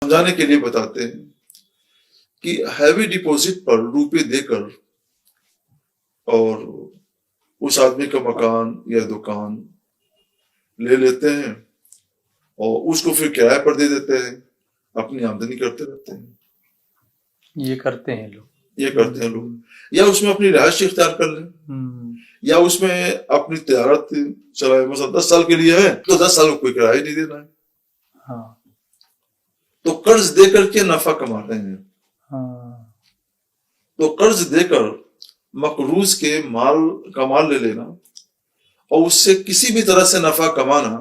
سمجھانے کے لیے بتاتے ہیں کہ ہیوی ڈپوزٹ پر روپے دے کر اور اس آدمی کا مکان یا دکان لے لیتے ہیں اور اس کو پھر کرایہ پر دے دیتے ہیں، اپنی آمدنی کرتے رہتے ہیں. یہ کرتے ہیں لوگ یا اس میں اپنی رہائش اختیار کر لیں یا اس میں اپنی تجارت چلائے. مثلا 10 سال کے لیے ہے تو 10 سال کو کوئی کرایہ نہیں دینا ہے، تو قرض دے کر کے نفع کما رہے ہیں. تو قرض دے کر مقروض کے مال لے لینا اور اس سے کسی بھی طرح سے نفع کمانا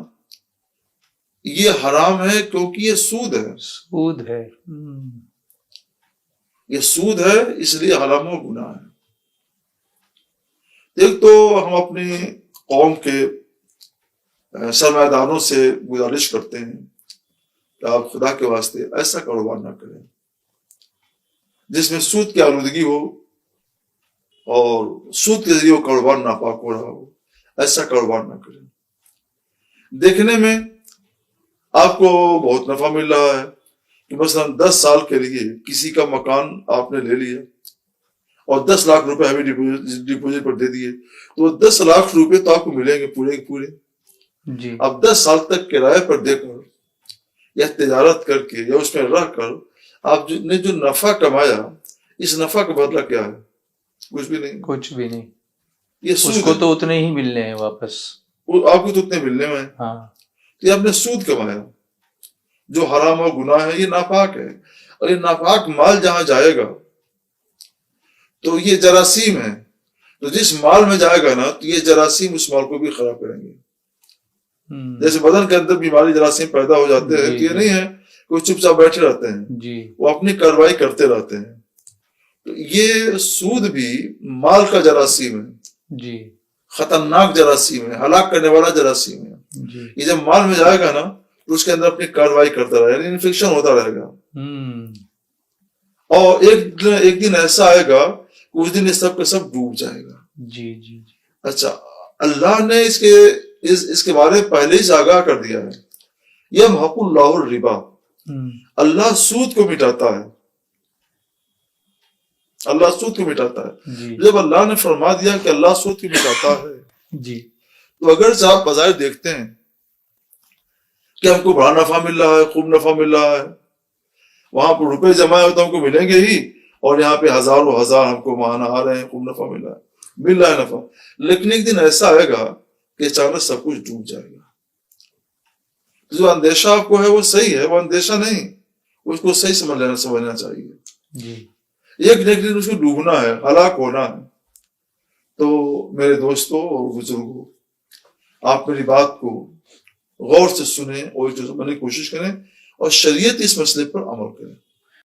یہ حرام ہے، کیونکہ یہ سود ہے. یہ سود ہے، اس لیے حرام و گناہ ہے. ایک تو ہم اپنی قوم کے سرمایہ داروں سے گزارش کرتے ہیں کہ آپ خدا کے واسطے ایسا کاروبار نہ کریں جس میں سود کی آلودگی ہو اور سود کے ذریعے وہ کاروبار ناپاک ہو رہا ہو. ایسا کاروبار نہ کریں. دیکھنے میں آپ کو بہت نفع مل رہا ہے کہ مثلا 10 سال کے لیے کسی کا مکان آپ نے لے لیا اور 10 لاکھ روپے ہمیں ڈپوزٹ پر دے دیے، تو 10 لاکھ روپے تو آپ کو ملیں گے پورے کے پورے. اب 10 سال تک کرائے پر دے کر یا تجارت کر کے یا اس میں رہ کر آپ نے جو نفع کمایا، اس نفع کا بدلہ کیا ہے؟ کچھ بھی نہیں. یہ اس کو تو اتنے ہی ملنے ہیں واپس، آپ کو تو اتنے ملنے میں ہیں. تو یہ آپ نے سود کمایا جو حرام و گناہ ہے، یہ ناپاک ہے. اور یہ ناپاک مال جہاں جائے گا تو یہ جراثیم ہے، تو جس مال میں جائے گا نا تو یہ جراثیم اس مال کو بھی خراب کریں گے. جیسے بدن کے اندر بیماری جراثیم پیدا ہو جاتے ہیں تو یہ نہیں ہے کوئی چپ چاپ بیٹھے رہتے ہیں، وہ اپنی کارروائی کرتے رہتے ہیں. تو یہ سود بھی مال کا جراثیم ہے، خطرناک جراثیم ہے، ہلاک کرنے والا جراثیم ہے. یہ جب مال میں جائے گا نا تو اس کے اندر اپنی کارروائی کرتا رہے گا، یعنی انفیکشن ہوتا رہے گا. اور ایک دن ایسا آئے گا کہ اس دن یہ سب کا سب ڈوب جائے گا. اچھا، اللہ نے اس کے بارے میں پہلے ہی سے آگاہ کر دیا ہے. یمحق اللہ الربا، اللہ سود کو مٹاتا ہے. اللہ سود کو مٹاتا ہے. جب اللہ نے فرما دیا کہ اللہ سود کو مٹاتا ہے تو اگر آپ بظاہر دیکھتے ہیں کہ ہم کو بڑا نفع مل رہا ہے، خوب نفع مل رہا ہے، وہاں پر روپے جمع ہوتا ہم کو ملیں گے ہی، اور یہاں پہ ہزاروں ہزار ہم کو ماہانہ آ رہے ہیں، خوب نفع مل رہا ہے نفع. لیکن ایک دن ایسا آئے گا کہ اچانک سب کچھ ڈوب جائے گا. جو اندیشہ آپ کو ہے وہ صحیح ہے، وہ اندیشہ نہیں، اس کو صحیح سمجھنا چاہیے. ایک دن اس کو ڈوبنا ہے، ہلاک ہونا ہے. تو میرے دوستوں اور بزرگوں، آپ میری بات کو غور سے سنیں اور سمجھنے کی کوشش کریں اور شریعت اس مسئلے پر عمل کریں.